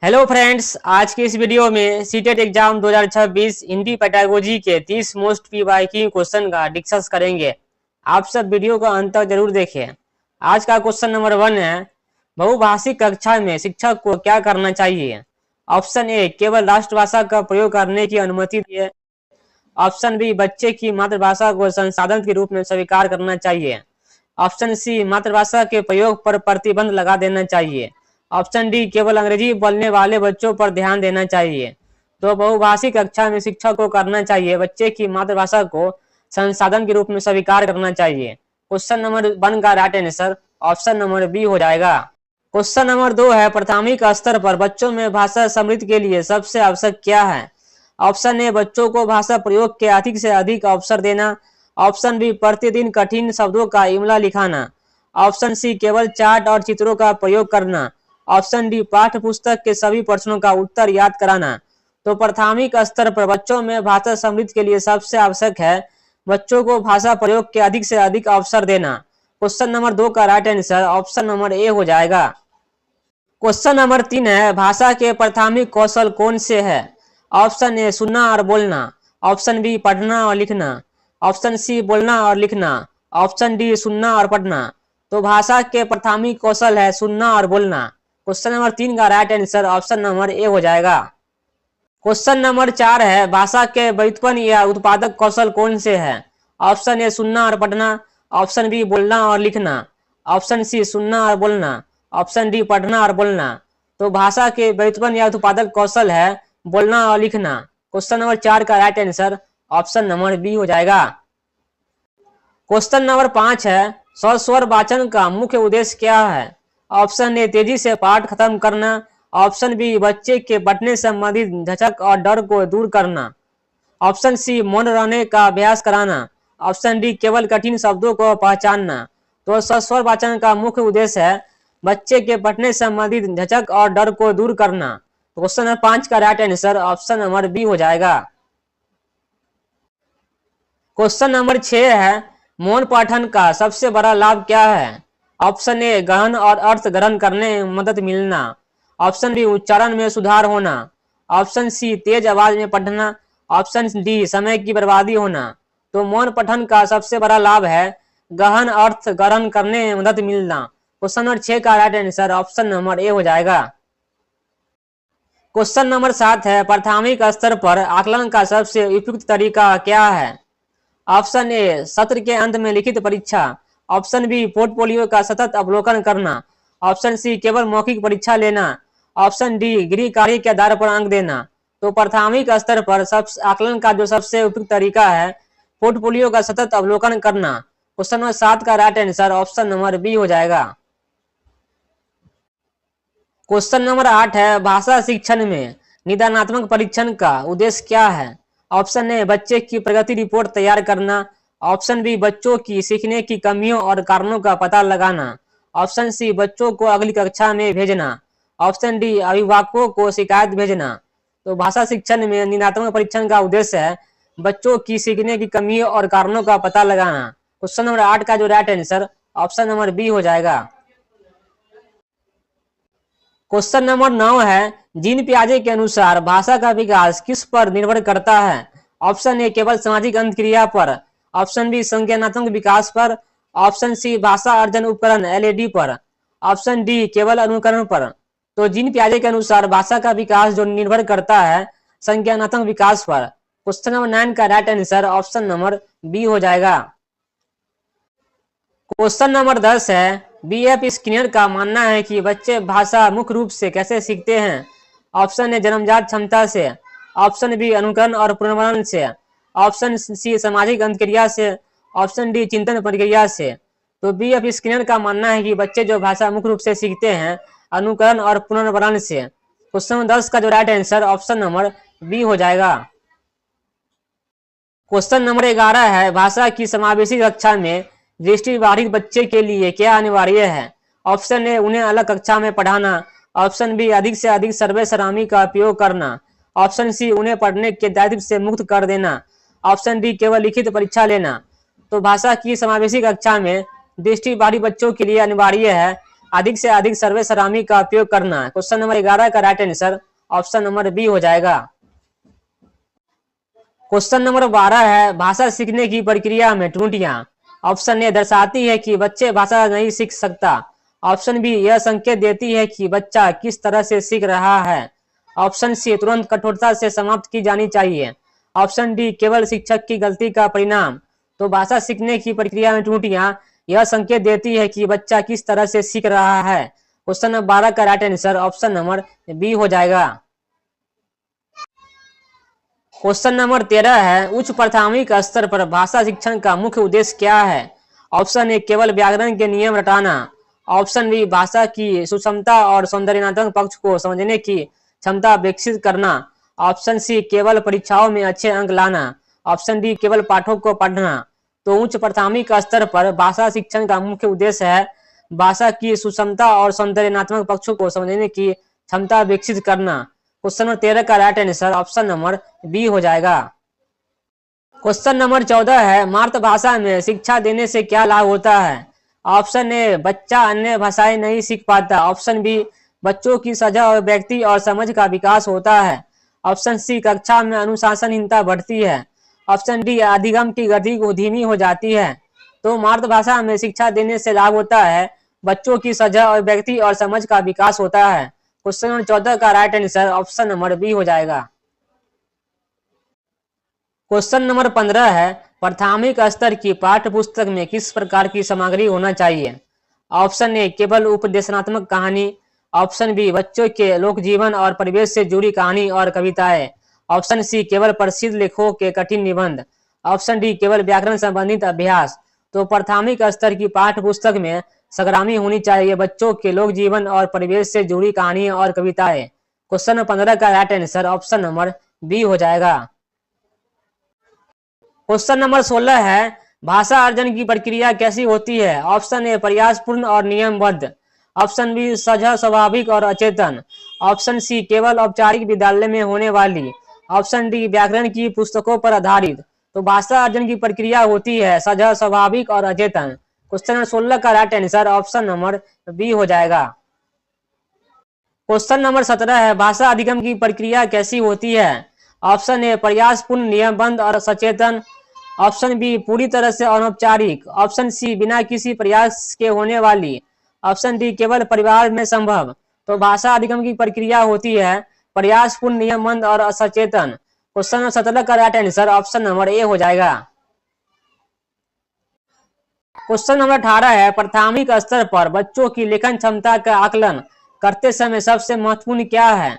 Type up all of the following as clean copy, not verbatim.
Hello friends, आज की इस वीडियो में सीटेट एग्जाम 2026 हिंदी पेडागोजी के 30 मोस्ट पीवाईक्यू क्वेश्चन का डिस्कस करेंगे। आप सब वीडियो का अंत तक जरूर देखें। आज का क्वेश्चन नंबर 1 है, बहुभाषिक कक्षा में शिक्षक को क्या करना चाहिए। ऑप्शन ए, केवल राष्ट्रभाषा का प्रयोग करने की अनुमति दिए। ऑप्शन बी, बच्चे की मातृभाषा को संसाधन के रूप में स्वीकार करना चाहिए। ऑप्शन सी, मातृभाषा के प्रयोग पर प्रतिबंध लगा देना चाहिए। ऑप्शन डी, केवल अंग्रेजी बोलने वाले बच्चों पर ध्यान देना चाहिए। तो बहुभाषिक कक्षा में शिक्षक को करना चाहिए बच्चे की मातृभाषा को संसाधन के रूप में स्वीकार करना चाहिए। क्वेश्चन नंबर 1 का right answer option number B हो जाएगा। क्वेश्चन नंबर 2 है, प्राथमिक स्तर पर बच्चों में भाषा समृद्धि के लिए सबसे आवश्यक क्या है। ऑप्शन ए, बच्चों को भाषा प्रयोग के अधिक से अधिक अवसर देना। ऑप्शन बी, प्रतिदिन कठिन शब्दों का इमला लिखाना। ऑप्शन सी, केवल चार्ट और चित्रों का प्रयोग करना। ऑप्शन डी, पाठ्य पुस्तक के सभी प्रश्नों का उत्तर याद कराना। तो प्राथमिक स्तर पर बच्चों में भाषा समृद्धि के लिए सबसे आवश्यक है बच्चों को भाषा प्रयोग के अधिक से अधिक अवसर देना। क्वेश्चन नंबर 2 का right answer option number A हो जाएगा। क्वेश्चन नंबर 3 है, भाषा के प्राथमिक कौशल कौन से है। ऑप्शन ए, सुनना और बोलना। ऑप्शन बी, पढ़ना और लिखना। ऑप्शन सी, बोलना और लिखना। ऑप्शन डी, सुनना और पढ़ना। तो भाषा के प्राथमिक कौशल है सुनना और बोलना। क्वेश्चन नंबर 3 का right answer option number A हो जाएगा। क्वेश्चन नंबर 4 है, भाषा के व्युत्पन्न या उत्पादक कौशल कौन से है। ऑप्शन ए, सुनना और पढ़ना। ऑप्शन बी, बोलना और लिखना। ऑप्शन सी, सुनना और बोलना। ऑप्शन डी, पढ़ना और बोलना। तो भाषा के व्युत्पन्न या उत्पादक कौशल है बोलना और लिखना। क्वेश्चन नंबर 4 का right answer option number B हो जाएगा। क्वेश्चन नंबर 5 है, सस्वर वाचन का मुख्य उद्देश्य क्या है। ऑप्शन ए, तेजी से पाठ खत्म करना। ऑप्शन बी, बच्चे के पढ़ने संबंधित झिझक और डर को दूर करना। ऑप्शन सी, मौन रहने का अभ्यास कराना। ऑप्शन डी, केवल कठिन शब्दों को पहचानना। तो सस्वर वाचन का मुख्य उद्देश्य है बच्चे के पढ़ने संबंधित झिझक और डर को दूर करना। तो क्वेश्चन नंबर 5 का right answer option number B हो जाएगा। क्वेश्चन नंबर 6 है, मौन पठन का सबसे बड़ा लाभ क्या है। ऑप्शन ए, गहन और अर्थ ग्रहण करने में मदद मिलना। ऑप्शन बी, उच्चारण में सुधार होना। ऑप्शन सी, तेज आवाज में पढ़ना। ऑप्शन डी, समय की बर्बादी होना। तो मौन पठन का सबसे बड़ा लाभ है गहन अर्थ ग्रहण करने में मदद मिलना। क्वेश्चन नंबर 6 का right answer option number A हो जाएगा। क्वेश्चन नंबर 7 है, प्राथमिक स्तर पर आकलन का सबसे उपयुक्त तरीका क्या है। ऑप्शन ए, सत्र के अंत में लिखित परीक्षा। ऑप्शन बी, पोर्टफोलियो का सतत अवलोकन करना। ऑप्शन सी, केवल मौखिक परीक्षा लेना। ऑप्शन डी, गृह कार्य के आधार पर अंक देना। तो प्राथमिक स्तर पर आकलन का जो सबसे उपयुक्त तरीका है पोर्टफोलियो का सतत अवलोकन करना। क्वेश्चन नंबर 7 का right answer option number B हो जाएगा। क्वेश्चन नंबर 8 है, भाषा शिक्षण में निदानात्मक परीक्षण का उद्देश्य क्या है। ऑप्शन ए, बच्चे की प्रगति रिपोर्ट तैयार करना। ऑप्शन बी, बच्चों की सीखने की कमियों और कारणों का पता लगाना। ऑप्शन सी, बच्चों को अगली कक्षा में भेजना। ऑप्शन डी, अभिभावकों को शिकायत भेजना। तो भाषा शिक्षण में निदानात्मक परीक्षण का उद्देश्य है बच्चों की सीखने की कमियों और कारणों का पता लगाना। क्वेश्चन नंबर 8 का जो right answer option number B हो जाएगा। क्वेश्चन नंबर 9 है, जीन पियाजे के अनुसार भाषा का विकास किस पर निर्भर करता है। ऑप्शन ए, केवल सामाजिक अंतक्रिया पर। ऑप्शन बी, संज्ञानात्मक विकास पर। ऑप्शन सी, भाषा अर्जन उपकरण एलएडी पर। ऑप्शन डी, केवल अनुकरण पर। तो जीन पियाजे के अनुसार भाषा का विकास जो निर्भर करता है संज्ञानात्मक विकास पर। क्वेश्चन नंबर 9 का right answer option number B हो जाएगा। क्वेश्चन नंबर 10 है, बीएफ स्किनर का मानना है कि बच्चे भाषा मुख्य रूप से कैसे सीखते हैं। ऑप्शन ए, जन्मजात क्षमता से। ऑप्शन बी, अनुकरण और पुनर्मनन से। ऑप्शन सी, सामाजिक अंतक्रिया से। ऑप्शन डी, चिंतन प्रक्रिया से। तो बीएफ स्किनर का मानना है कि बच्चे जो भाषा मुख्य रूप से सीखते हैं अनुकरण और पुनर्मनन से। क्वेश्चन नंबर 10 का जो right answer option number B हो जाएगा। क्वेश्चन नंबर 11 है, भाषा की समावेशी कक्षा में दृष्टिबाधित बच्चे के लिए क्या अनिवार्य है। ऑप्शन ए, उन्हें अलग कक्षा में पढ़ाना। ऑप्शन बी, अधिक से अधिक सर्वे सरामी का उपयोग करना। ऑप्शन सी, उन्हें पढ़ने के दायित्व से मुक्त कर देना। ऑप्शन डी, केवल लिखित परीक्षा लेना। तो भाषा की समावेशी कक्षा में दृष्टिबाधित बच्चों के लिए अनिवार्य है अधिक से अधिक सर्वेसर्वामी का उपयोग करना। क्वेश्चन नंबर 11 का right answer option number B हो जाएगा। क्वेश्चन नंबर 12 है भाषा सीखने की प्रक्रिया में त्रुटियां। ऑप्शन ए दर्शाती है कि बच्चे भाषा नहीं सीख सकता। ऑप्शन बी यह संकेत देती है कि बच्चा किस तरह से सीख रहा है। ऑप्शन सी तुरंत कठोरता से समाप्त की जानी चाहिए। ऑप्शन डी केवल शिक्षक की गलती का परिणाम। तो भाषा सीखने की प्रक्रिया में त्रुटियां यह संकेत देती है कि बच्चा किस तरह से सीख रहा है। क्वेश्चन नंबर 12 का right answer option number B हो जाएगा। क्वेश्चन नंबर 13 है उच्च प्राथमिक स्तर पर भाषा शिक्षण का मुख्य उद्देश्य क्या है। ऑप्शन ए केवल व्याकरण के नियम रटाना। ऑप्शन बी भाषा की सुषमता और सौंदर्यात्मक पक्ष को समझने की क्षमता विकसित करना। ऑप्शन सी केवल परीक्षाओं में अच्छे अंक लाना। ऑप्शन डी केवल पाठों को पढ़ना। तो उच्च प्राथमिक स्तर पर भाषा शिक्षण का मुख्य उद्देश्य है भाषा की सुषमता और सौंदर्यात्मक पक्षों को समझने की क्षमता विकसित करना। क्वेश्चन नंबर 13 का right answer option number B हो जाएगा। क्वेश्चन नंबर 14 है मातृभाषा में शिक्षा देने से क्या लाभ होता है। ऑप्शन ए बच्चा अन्य भाषाएं नहीं सीख पाता। ऑप्शन बी बच्चों की सजा और व्यक्ति और समझ का विकास होता है। ऑप्शन सी कक्षा में अनुशासनहीनता बढ़ती है। ऑप्शन डी अधिगम की गति को धीमी हो जाती है। तो मातृभाषा में शिक्षा देने से लाभ होता है बच्चों की सजा और व्यक्ति और समझ का विकास होता है। क्वेश्चन नंबर 14 का right answer option number B हो जाएगा। क्वेश्चन नंबर 15 है प्राथमिक स्तर की पाठ्य पुस्तक में किस प्रकार की सामग्री होना चाहिए। ऑप्शन ए केवल उपदेशात्मक कहानी। ऑप्शन बी बच्चों के लोक जीवन और परिवेश से जुड़ी कहानी और कविताएं। ऑप्शन सी केवल प्रसिद्ध लेखकों के कठिन निबंध। ऑप्शन डी केवल व्याकरण संबंधित अभ्यास। तो प्राथमिक स्तर की पाठ्य पुस्तक में संग्रामी होनी चाहिए बच्चों के लोक जीवन और परिवेश से जुड़ी कहानियां और कविताएं। क्वेश्चन नंबर 15 का right answer option number B हो जाएगा। क्वेश्चन नंबर 16 है भाषा अर्जन की प्रक्रिया कैसी होती है। ऑप्शन ए प्रयासपूर्ण और नियमबद्ध। ऑप्शन बी सहज स्वाभाविक और अचेतन। ऑप्शन सी केवल औपचारिक विद्यालय में होने वाली। ऑप्शन डी व्याकरण की पुस्तकों पर आधारित। तो भाषा अर्जन की प्रक्रिया होती है सहज स्वाभाविक और अचेतन। क्वेश्चन नंबर 16 का right answer option number B हो जाएगा। क्वेश्चन नंबर 17 है भाषा अधिगम की प्रक्रिया कैसी होती है। ऑप्शन ए प्रयासपूर्ण नियमबद्ध और सचेतन। ऑप्शन बी पूरी तरह से अनौपचारिक। ऑप्शन सी बिना किसी प्रयास के होने वाली। ऑप्शन डी केवल परिवार में संभव। तो भाषा अधिगम की प्रक्रिया होती है प्रयासपूर्ण नियमबद्ध और सचेतन। क्वेश्चन नंबर 17 का right answer option number A हो जाएगा। क्वेश्चन नंबर 18 है प्राथमिक स्तर पर बच्चों की लेखन क्षमता का आकलन करते समय सबसे महत्वपूर्ण क्या है।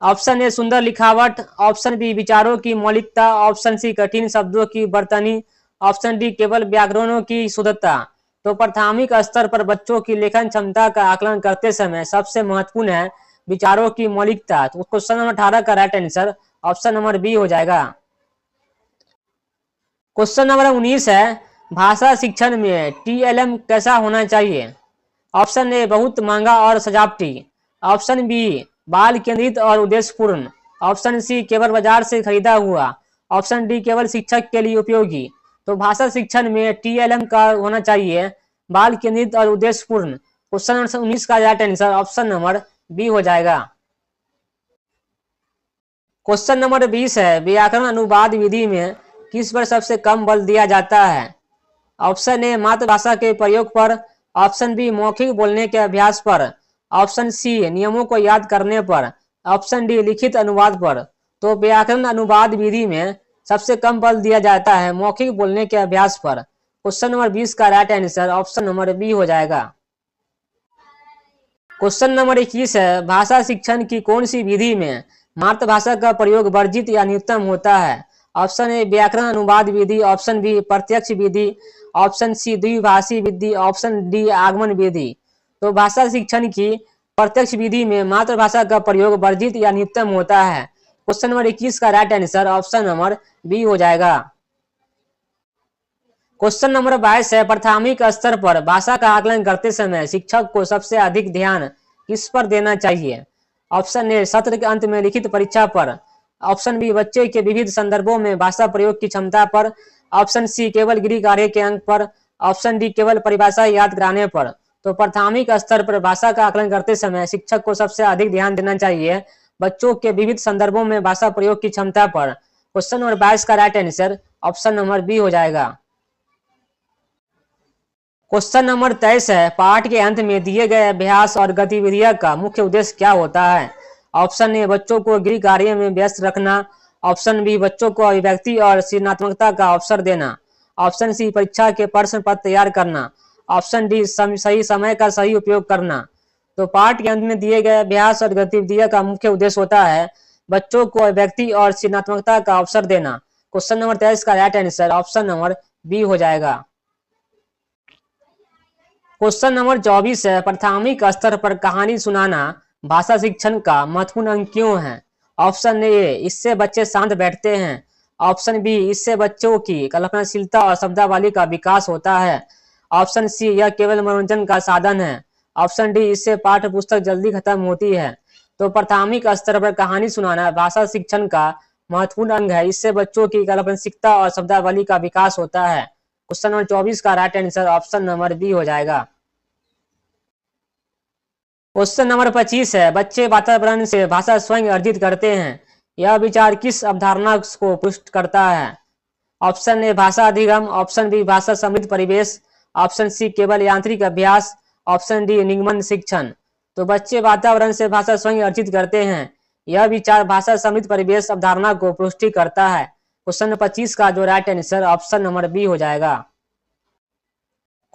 ऑप्शन ए सुंदर लिखावट। ऑप्शन बी विचारों की मौलिकता। ऑप्शन सी कठिन शब्दों की बर्तनी। ऑप्शन डी केवल व्याकरणों की शुद्धता। तो प्राथमिक स्तर पर बच्चों की लेखन क्षमता का आकलन करते समय सबसे महत्वपूर्ण है विचारों की मौलिकता। तो क्वेश्चन नंबर 18 का right answer option number B हो जाएगा। क्वेश्चन नंबर 19 है भाषा शिक्षण में TLM कैसा होना चाहिए। ऑप्शन ए बहुत महंगा और सजावटी। ऑप्शन बी बाल केंद्रित और उद्देश्यपूर्ण। ऑप्शन सी केवल बाजार से खरीदा हुआ। ऑप्शन डी केवल शिक्षक के लिए उपयोगी। तो भाषा शिक्षण में TLM का होना चाहिए बाल केंद्रित और उद्देश्यपूर्ण। क्वेश्चन नंबर 19 का right answer option number B हो जाएगा। क्वेश्चन नंबर 20 है व्याकरण अनुवाद विधि में किस पर सबसे कम बल दिया जाता है। ऑप्शन ए मातृभाषा के प्रयोग पर। ऑप्शन बी मौखिक बोलने के अभ्यास पर। ऑप्शन सी नियमों को याद करने पर। ऑप्शन डी लिखित अनुवाद पर। तो व्याकरण अनुवाद विधि में सबसे कम बल दिया जाता है मौखिक बोलने के अभ्यास पर। क्वेश्चन नंबर 20 का right answer option number B हो जाएगा। क्वेश्चन नंबर 21 है भाषा शिक्षण की कौन सी विधि में मातृभाषा का प्रयोग वर्जित या न्यूनतम होता है। ऑप्शन ए व्याकरण अनुवाद विधि। ऑप्शन बी प्रत्यक्ष विधि। ऑप्शन सी द्विभाषी विधि। ऑप्शन डी आगमन विधि। तो भाषा शिक्षण की प्रत्यक्ष विधि में मातृभाषा का प्रयोग वर्जित या न्यूनतम होता है। क्वेश्चन नंबर 21 का right answer option number B हो जाएगा। क्वेश्चन नंबर 22 है प्राथमिक स्तर पर भाषा का आकलन करते समय शिक्षक को सबसे अधिक ध्यान किस पर देना चाहिए। ऑप्शन ए सत्र के अंत में लिखित परीक्षा पर। ऑप्शन बी बच्चे के विविध संदर्भों में भाषा प्रयोग की क्षमता पर। ऑप्शन सी केवल गृह कार्य के अंक पर। ऑप्शन डी केवल परिभाषा याद कराने पर। तो प्राथमिक स्तर पर भाषा का आकलन करते समय शिक्षक को सबसे अधिक ध्यान देना चाहिए बच्चों के विविध संदर्भों में भाषा प्रयोग की क्षमता पर। क्वेश्चन नंबर 22 का right answer option number B हो जाएगा। क्वेश्चन नंबर 23 है, पाठ के अंत में दिए गए अभ्यास और गतिविधियां का मुख्य उद्देश्य क्या होता है? ऑप्शन ए बच्चों को गृह कार्य में व्यस्त रखना, ऑप्शन बी बच्चों को अभिव्यक्ति और सृजनात्मकता का अवसर देना, ऑप्शन सी परीक्षा के प्रश्न पत्र तैयार करना, ऑप्शन डी सही समय का सही उपयोग करना। तो पाठ के अंत में दिए गए अभ्यास और गतिविधियां का मुख्य उद्देश्य होता है बच्चों को अभिव्यक्ति और सृजनात्मकता का अवसर देना। क्वेश्चन नंबर 23 का right answer option number B हो जाएगा। क्वेश्चन नंबर 24 है, प्राथमिक स्तर पर कहानी सुनाना भाषा शिक्षण का महत्वपूर्ण अंग क्यों है? ऑप्शन ए इससे बच्चे शांत बैठते हैं, ऑप्शन बी इससे बच्चों की कल्पनाशीलता और शब्दावली का विकास होता है, ऑप्शन सी यह केवल मनोरंजन का साधन है, ऑप्शन डी इससे पाठ्य पुस्तक जल्दी खत्म होती है। तो प्राथमिक स्तर पर कहानी सुनाना भाषा शिक्षण का महत्वपूर्ण अंग है, इससे बच्चों की कल्पनाशीलता और शब्दावली का विकास होता है। क्वेश्चन नंबर 24 का right answer option number B हो जाएगा। क्वेश्चन नंबर 25 है, बच्चे वातावरण से भाषा स्वयं अर्जित करते हैं, यह विचार किस अवधारणा को पुष्ट करता है? ऑप्शन ए भाषा अधिगम, ऑप्शन बी भाषा समृद्ध परिवेश, ऑप्शन सी केवल यांत्रिक अभ्यास, ऑप्शन डी निगमन शिक्षण। तो बच्चे वातावरण से भाषा स्वयं अर्जित करते हैं, यह विचार भाषा समृद्ध परिवेश अवधारणा को पुष्टि करता है। क्वेश्चन नंबर 25 का जो right answer option number B हो जाएगा।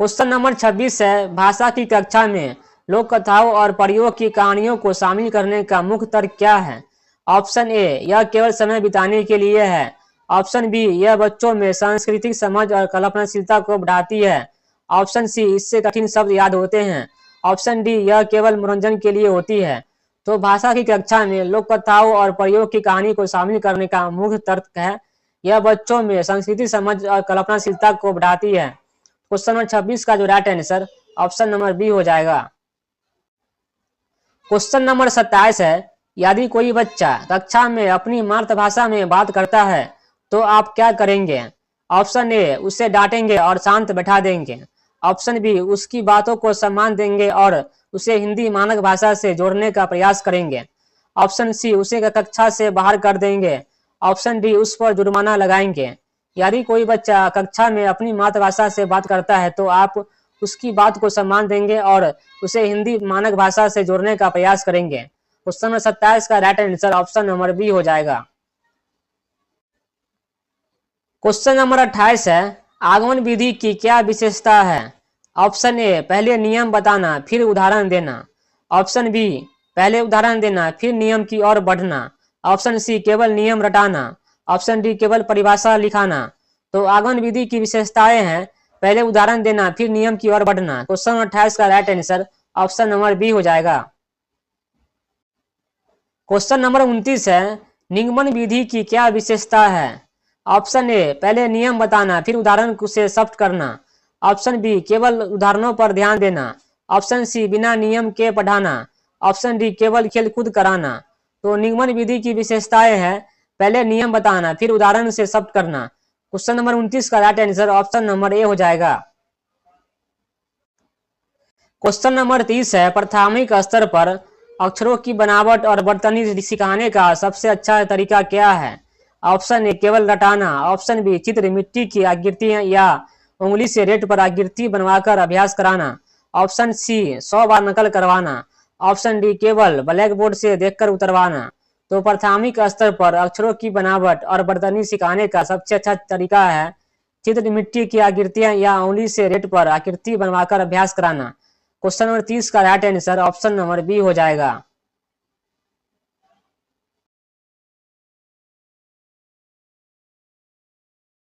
क्वेश्चन नंबर 26 है, भाषा की कक्षा में लोक कथाओं और परियों की कहानियों को शामिल करने का मुख्य तर्क क्या है? ऑप्शन ए यह केवल समय बिताने के लिए है, ऑप्शन बी यह बच्चों में सांस्कृतिक समझ और कल्पनाशीलता को बढ़ाती है, ऑप्शन सी इससे कठिन शब्द याद होते हैं, ऑप्शन डी यह केवल मनोरंजन के लिए होती है। तो भाषा की कक्षा में लोक कथाओं और परियों की कहानी को शामिल करने का मुख्य तर्क है यह बच्चों में सांस्कृतिक समझ और कल्पनाशीलता को बढ़ाती है। क्वेश्चन नंबर 26 का जो right answer option number B हो जाएगा। क्वेश्चन नंबर 27 है, यदि कोई बच्चा कक्षा में अपनी मातृभाषा में बात करता है तो आप क्या करेंगे? ऑप्शन ए उसे डांटेंगे और शांत बैठा देंगे, ऑप्शन बी उसकी बातों को सम्मान देंगे और उसे हिंदी मानक भाषा से जोड़ने का प्रयास करेंगे, ऑप्शन सी उसे कक्षा से बाहर कर देंगे, ऑप्शन डी उस पर जुर्माना लगाएंगे। यदि कोई बच्चा कक्षा में अपनी मातृभाषा से बात करता है तो आप उसकी बात को सम्मान देंगे और उसे हिंदी मानक भाषा से जोड़ने का प्रयास करेंगे। क्वेश्चन नंबर 27 का right answer option number B हो जाएगा। क्वेश्चन नंबर 28 है, आगमन विधि की क्या विशेषता है? ऑप्शन ए पहले नियम बताना फिर उदाहरण देना, ऑप्शन बी पहले उदाहरण देना फिर नियम की ओर बढ़ना, ऑप्शन सी केवल नियम रटाना, ऑप्शन डी केवल परिभाषा लिखाना। तो आगमन विधि की विशेषताएं हैं पहले उदाहरण देना फिर नियम की ओर बढ़ना। क्वेश्चन नंबर 28 का right answer option number B हो जाएगा। क्वेश्चन नंबर 29 है, निगमन विधि की क्या विशेषता है? ऑप्शन ए पहले नियम बताना फिर उदाहरण से स्पष्ट करना, ऑप्शन बी केवल उदाहरणों पर ध्यान देना, ऑप्शन सी बिना नियम के पढ़ाना, ऑप्शन डी केवल खेलकूद कराना। तो निगमन विधि की विशेषताएं हैं पहले नियम बताना फिर उदाहरण से स्पष्ट करना। क्वेश्चन नंबर 29 का right answer option number A हो जाएगा। क्वेश्चन नंबर 30 है, प्राथमिक स्तर पर अक्षरों की बनावट और वर्तनी सिखाने का सबसे अच्छा तरीका क्या है? ऑप्शन ए केवल रटाना, ऑप्शन बी चित्र मिट्टी की आकृतियां या उंगली से रेत पर आकृति बनवाकर अभ्यास कराना, ऑप्शन सी 100 बार नकल करवाना, ऑप्शन डी केवल ब्लैक बोर्ड से देखकर उतरवाना। तो प्राथमिक स्तर पर अक्षरों की बनावट और वर्तनी सिखाने का सबसे अच्छा तरीका है चित्र मिट्टी की आकृतियां या उंगली से रेत पर आकृति बनवाकर अभ्यास कराना। क्वेश्चन नंबर 30 का right answer option number B हो जाएगा।